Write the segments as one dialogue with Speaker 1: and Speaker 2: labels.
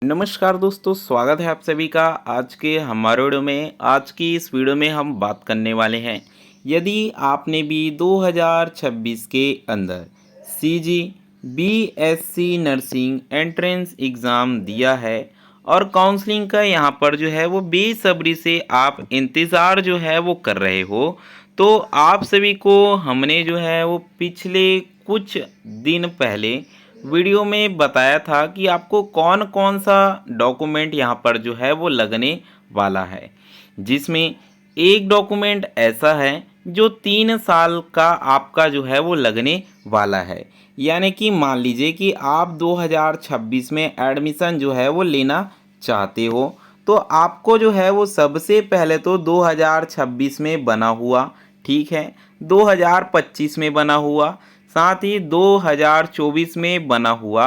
Speaker 1: नमस्कार दोस्तों, स्वागत है आप सभी का आज के हमारे वीडियो में। आज की इस वीडियो में हम बात करने वाले हैं, यदि आपने भी 2026 के अंदर CG BSc nursing entrance exam दिया है और काउंसलिंग का यहाँ पर जो है वो बेसब्री से आप इंतज़ार जो है वो कर रहे हो, तो आप सभी को हमने जो है वो पिछले कुछ दिन पहले वीडियो में बताया था कि आपको कौन कौन सा डॉक्यूमेंट यहाँ पर जो है वो लगने वाला है, जिसमें एक डॉक्यूमेंट ऐसा है जो 3 साल का आपका जो है वो लगने वाला है। यानी कि मान लीजिए कि आप 2026 में एडमिशन जो है वो लेना चाहते हो, तो आपको जो है वो सबसे पहले तो 2026 में बना हुआ, ठीक है, 2025 में बना हुआ, साथ ही 2024 में बना हुआ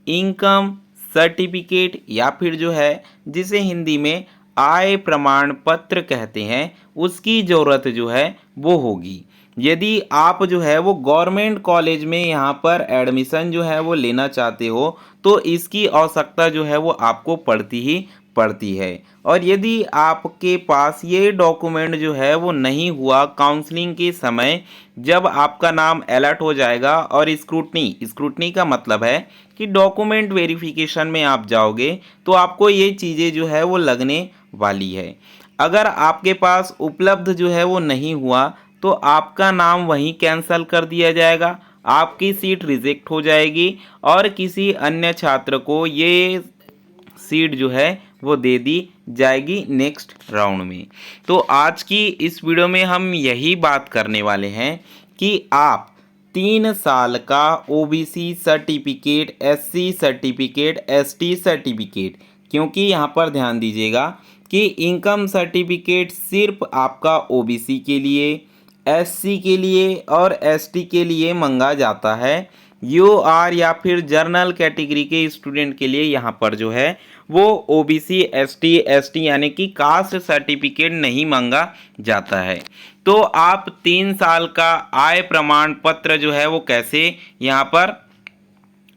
Speaker 1: इनकम सर्टिफिकेट या फिर जो है जिसे हिंदी में आय प्रमाण पत्र कहते हैं, उसकी ज़रूरत जो है वो होगी। यदि आप जो है वो गवर्नमेंट कॉलेज में यहाँ पर एडमिशन जो है वो लेना चाहते हो, तो इसकी आवश्यकता जो है वो आपको पड़ती है। और यदि आपके पास ये डॉक्यूमेंट जो है वो नहीं हुआ काउंसलिंग के समय, जब आपका नाम अलर्ट हो जाएगा और स्क्रूटनी का मतलब है कि डॉक्यूमेंट वेरिफिकेशन में आप जाओगे, तो आपको ये चीज़ें जो है वो लगने वाली है। अगर आपके पास उपलब्ध जो है वो नहीं हुआ, तो आपका नाम वहीं कैंसिल कर दिया जाएगा, आपकी सीट रिजेक्ट हो जाएगी और किसी अन्य छात्र को ये सीट जो है वो दे दी जाएगी नेक्स्ट राउंड में। तो आज की इस वीडियो में हम यही बात करने वाले हैं कि आप 3 साल का OBC certificate, SC certificate, ST certificate, क्योंकि यहाँ पर ध्यान दीजिएगा कि इनकम सर्टिफिकेट सिर्फ आपका ओबीसी के लिए, एससी के लिए और एसटी के लिए मांगा जाता है। यूआर या फिर जर्नल कैटेगरी के स्टूडेंट के लिए यहाँ पर जो है वो ओबीसी, एसटी, एसटी यानी कि कास्ट सर्टिफिकेट नहीं मांगा जाता है। तो आप 3 साल का आय प्रमाण पत्र जो है वो कैसे यहाँ पर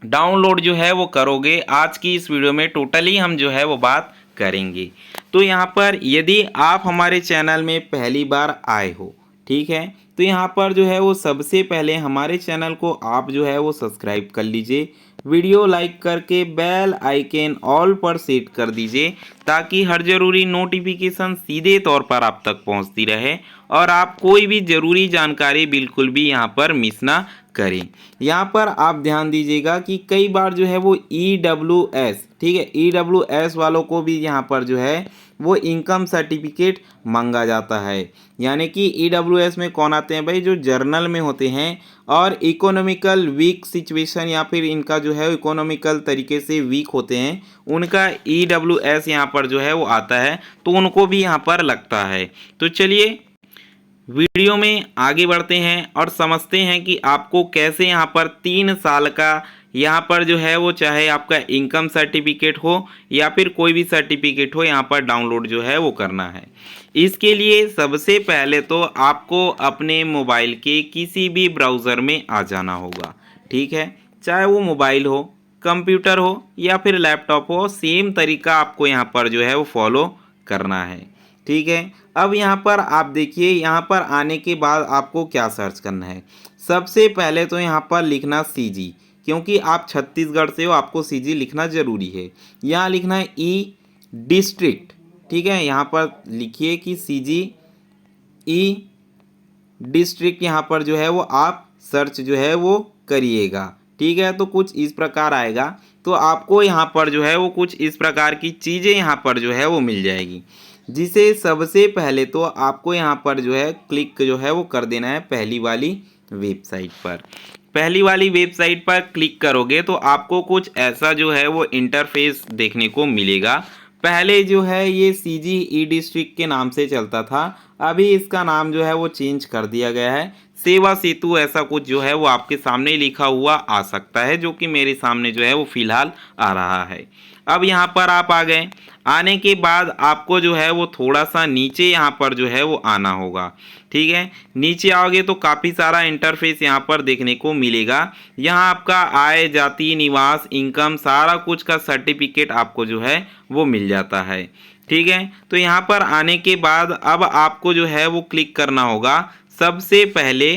Speaker 1: डाउनलोड जो है वो करोगे, आज की इस वीडियो में टोटली हम जो है वो बात करेंगे। तो यहाँ पर यदि आप हमारे चैनल में पहली बार आए हो, ठीक है, तो यहाँ पर जो है वो सबसे पहले हमारे चैनल को आप जो है वो सब्सक्राइब कर लीजिए, वीडियो लाइक करके बेल आइकन ऑल पर सेट कर दीजिए, ताकि हर ज़रूरी नोटिफिकेशन सीधे तौर पर आप तक पहुँचती रहे और आप कोई भी ज़रूरी जानकारी बिल्कुल भी यहाँ पर मिस ना करें। यहाँ पर आप ध्यान दीजिएगा कि कई बार जो है वो EWS, ठीक है, EWS वालों को भी यहाँ पर जो है वो इनकम सर्टिफिकेट मांगा जाता है। यानी कि EWS में कौन आते हैं भाई, जो जर्नल में होते हैं और इकोनॉमिकल वीक सिचुएशन या फिर इनका जो है इकोनॉमिकल तरीके से वीक होते हैं, उनका EWS यहाँ पर जो है वो आता है, तो उनको भी यहाँ पर लगता है। तो चलिए वीडियो में आगे बढ़ते हैं और समझते हैं कि आपको कैसे यहाँ पर 3 साल का यहाँ पर जो है वो, चाहे आपका इनकम सर्टिफिकेट हो या फिर कोई भी सर्टिफिकेट हो, यहाँ पर डाउनलोड जो है वो करना है। इसके लिए सबसे पहले तो आपको अपने मोबाइल के किसी भी ब्राउज़र में आ जाना होगा, ठीक है, चाहे वो मोबाइल हो, कंप्यूटर हो या फिर लैपटॉप हो, सेम तरीका आपको यहाँ पर जो है वो फॉलो करना है, ठीक है। अब यहाँ पर आप देखिए, यहाँ पर आने के बाद आपको क्या सर्च करना है। सबसे पहले तो यहाँ पर लिखना सीजी, क्योंकि आप छत्तीसगढ़ से हो, आपको सीजी लिखना ज़रूरी है। यहाँ लिखना है ई डिस्ट्रिक्ट, ठीक है, यहाँ पर लिखिए कि सीजी ई डिस्ट्रिक्ट, यहाँ पर जो है वो आप सर्च जो है वो करिएगा, ठीक है। तो कुछ इस प्रकार आएगा, तो आपको यहाँ पर जो है वो कुछ इस प्रकार की चीज़ें यहाँ पर जो है वो मिल जाएगी, जिसे सबसे पहले तो आपको यहाँ पर जो है क्लिक जो है वो कर देना है पहली वाली वेबसाइट पर। पहली वाली वेबसाइट पर क्लिक करोगे तो आपको कुछ ऐसा जो है वो इंटरफेस देखने को मिलेगा। पहले जो है ये सीजी ई डिस्ट्रिक्ट के नाम से चलता था, अभी इसका नाम जो है वो चेंज कर दिया गया है, सेवा सेतु ऐसा कुछ जो है वो आपके सामने लिखा हुआ आ सकता है, जो कि मेरे सामने जो है वो फिलहाल आ रहा है। अब यहाँ पर आप आ गए। आने के बाद आपको जो है वो थोड़ा सा नीचे यहाँ पर जो है वो आना होगा। ठीक है, नीचे आओगे तो काफ़ी सारा इंटरफेस यहाँ पर देखने को मिलेगा। यहाँ आपका आय, जाति, निवास, इनकम सारा कुछ का सर्टिफिकेट आपको जो है वो मिल जाता है। ठीक है, तो यहाँ पर आने के बाद अब आपको जो है वो क्लिक करना होगा। सबसे पहले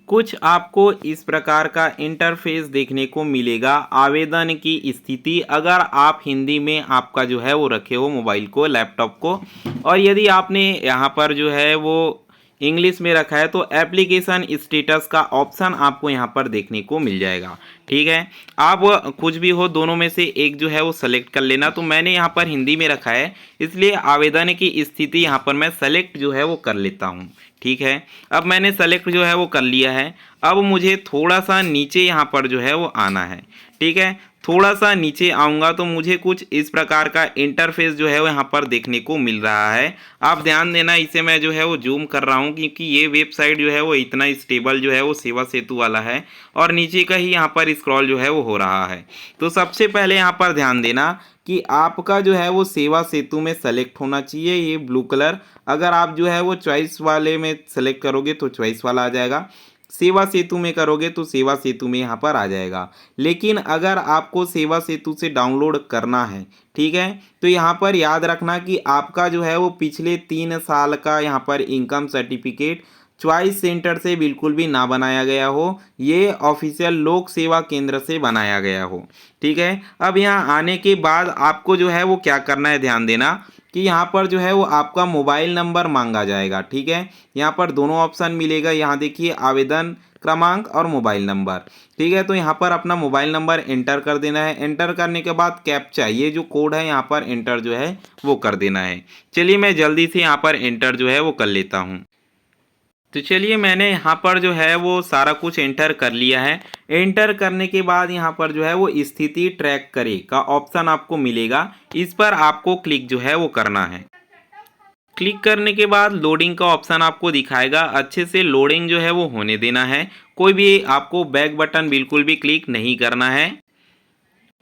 Speaker 1: कुछ आपको इस प्रकार का इंटरफेस देखने को मिलेगा। आवेदन की स्थिति, अगर आप हिंदी में आपका जो है वो रखे हो मोबाइल को, लैपटॉप को, और यदि आपने यहाँ पर जो है वो इंग्लिश में रखा है तो एप्लीकेशन स्टेटस का ऑप्शन आपको यहाँ पर देखने को मिल जाएगा। ठीक है, आप कुछ भी हो दोनों में से एक जो है वो सेलेक्ट कर लेना। तो मैंने यहाँ पर हिंदी में रखा है, इसलिए आवेदन की स्थिति यहाँ पर मैं सेलेक्ट जो है वो कर लेता हूँ। ठीक है, अब मैंने सेलेक्ट जो है वो कर लिया है। अब मुझे थोड़ा सा नीचे यहाँ पर जो है वो आना है। ठीक है, थोड़ा सा नीचे आऊँगा तो मुझे कुछ इस प्रकार का इंटरफेस जो है वो यहाँ पर देखने को मिल रहा है। आप ध्यान देना, इसे मैं जो है वो जूम कर रहा हूँ क्योंकि ये वेबसाइट जो है वो इतना स्टेबल जो है वो सेवा सेतु वाला है और नीचे का ही यहाँ पर स्क्रॉल जो है वो हो रहा है। तो सबसे पहले यहाँ पर ध्यान देना कि आपका जो है वो सेवा सेतु में सेलेक्ट होना चाहिए, ये ब्लू कलर। अगर आप जो है वो चॉइस वाले में सेलेक्ट करोगे तो चॉइस वाला आ जाएगा, सेवा सेतु में करोगे तो सेवा सेतु में यहाँ पर आ जाएगा। लेकिन अगर आपको सेवा सेतु से डाउनलोड करना है, ठीक है, तो यहाँ पर याद रखना कि आपका जो है वो पिछले 3 साल का यहाँ पर इनकम सर्टिफिकेट चॉइस सेंटर से बिल्कुल भी ना बनाया गया हो, ये ऑफिशियल लोक सेवा केंद्र से बनाया गया हो। ठीक है, अब यहाँ आने के बाद आपको जो है वो क्या करना है, ध्यान देना कि यहाँ पर जो है वो आपका मोबाइल नंबर मांगा जाएगा। ठीक है, यहाँ पर दोनों ऑप्शन मिलेगा, यहाँ देखिए आवेदन क्रमांक और मोबाइल नंबर। ठीक है, तो यहाँ पर अपना मोबाइल नंबर एंटर कर देना है। एंटर करने के बाद कैप्चा, ये जो कोड है यहाँ पर एंटर जो है वो कर देना है। चलिए मैं जल्दी से यहाँ पर एंटर जो है वो कर लेता हूँ। तो चलिए मैंने यहाँ पर जो है वो सारा कुछ एंटर कर लिया है। एंटर करने के बाद यहाँ पर जो है वो स्थिति ट्रैक करे का ऑप्शन आपको मिलेगा, इस पर आपको क्लिक जो है वो करना है। क्लिक करने के बाद लोडिंग का ऑप्शन आपको दिखाएगा, अच्छे से लोडिंग जो है वो होने देना है। कोई भी आपको बैक बटन बिल्कुल भी क्लिक नहीं करना है।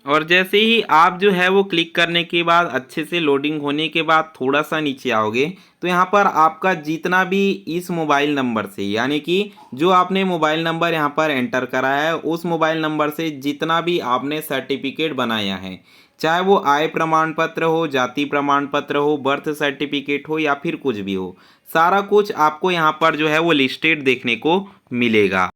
Speaker 1: और जैसे ही आप जो है वो क्लिक करने के बाद अच्छे से लोडिंग होने के बाद थोड़ा सा नीचे आओगे तो यहाँ पर आपका जितना भी इस मोबाइल नंबर से, यानी कि जो आपने मोबाइल नंबर यहाँ पर एंटर करा है उस मोबाइल नंबर से जितना भी आपने सर्टिफिकेट बनाया है, चाहे वो आय प्रमाण पत्र हो, जाति प्रमाण पत्र हो, बर्थ सर्टिफिकेट हो या फिर कुछ भी हो, सारा कुछ आपको यहाँ पर जो है वो लिस्टेड देखने को मिलेगा।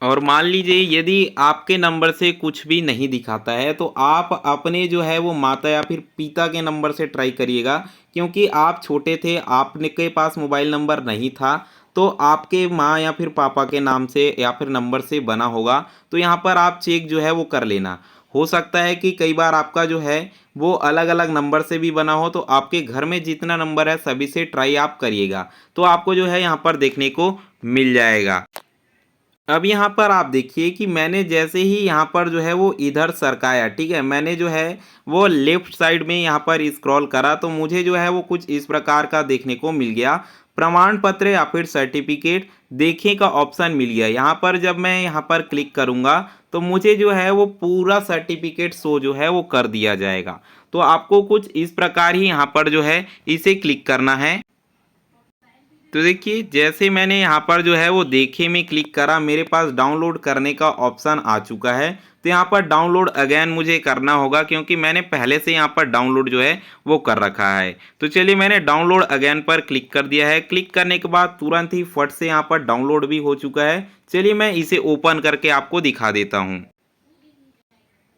Speaker 1: और मान लीजिए यदि आपके नंबर से कुछ भी नहीं दिखाता है तो आप अपने जो है वो माता या फिर पिता के नंबर से ट्राई करिएगा, क्योंकि आप छोटे थे, आपने के पास मोबाइल नंबर नहीं था, तो आपके माँ या फिर पापा के नाम से या फिर नंबर से बना होगा। तो यहाँ पर आप चेक जो है वो कर लेना। हो सकता है कि कई बार आपका जो है वो अलग अलग नंबर से भी बना हो, तो आपके घर में जितना नंबर है सभी से ट्राई आप करिएगा, तो आपको जो है यहाँ पर देखने को मिल जाएगा। अब यहाँ पर आप देखिए कि मैंने जैसे ही यहाँ पर जो है वो इधर सरकाया, ठीक है, मैंने जो है वो लेफ्ट साइड में यहाँ पर स्क्रॉल करा तो मुझे जो है वो कुछ इस प्रकार का देखने को मिल गया, प्रमाण पत्र या फिर सर्टिफिकेट देखें का ऑप्शन मिल गया। यहाँ पर जब मैं यहाँ पर क्लिक करूँगा तो मुझे जो है वो पूरा सर्टिफिकेट शो जो है वो कर दिया जाएगा। तो आपको कुछ इस प्रकार ही यहाँ पर जो है इसे क्लिक करना है। तो देखिए जैसे मैंने यहाँ पर जो है वो देखे में क्लिक करा, मेरे पास डाउनलोड करने का ऑप्शन आ चुका है। तो यहाँ पर डाउनलोड अगेन मुझे करना होगा क्योंकि मैंने पहले से यहाँ पर डाउनलोड जो है वो कर रखा है। तो चलिए मैंने डाउनलोड अगेन पर क्लिक कर दिया है। क्लिक करने के बाद तुरंत ही फट से यहाँ पर डाउनलोड भी हो चुका है। चलिए मैं इसे ओपन करके आपको दिखा देता हूँ।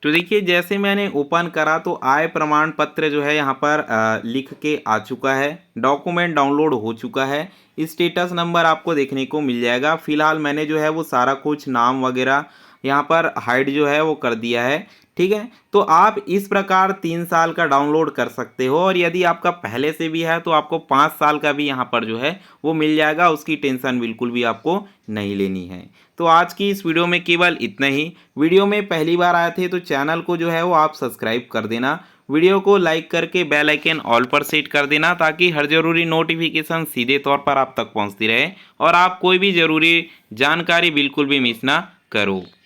Speaker 1: तो देखिए जैसे मैंने ओपन करा तो आय प्रमाण पत्र जो है यहाँ पर लिख के आ चुका है, डॉक्यूमेंट डाउनलोड हो चुका है, स्टेटस नंबर आपको देखने को मिल जाएगा। फिलहाल मैंने जो है वो सारा कुछ नाम वगैरह यहाँ पर हाइड जो है वो कर दिया है। ठीक है, तो आप इस प्रकार 3 साल का डाउनलोड कर सकते हो, और यदि आपका पहले से भी है तो आपको 5 साल का भी यहाँ पर जो है वो मिल जाएगा, उसकी टेंशन बिल्कुल भी आपको नहीं लेनी है। तो आज की इस वीडियो में केवल इतना ही। वीडियो में पहली बार आए थे तो चैनल को जो है वो आप सब्सक्राइब कर देना, वीडियो को लाइक करके बेल आइकन ऑल पर सेट कर देना ताकि हर ज़रूरी नोटिफिकेशन सीधे तौर पर आप तक पहुंचती रहे और आप कोई भी ज़रूरी जानकारी बिल्कुल भी मिस ना करो।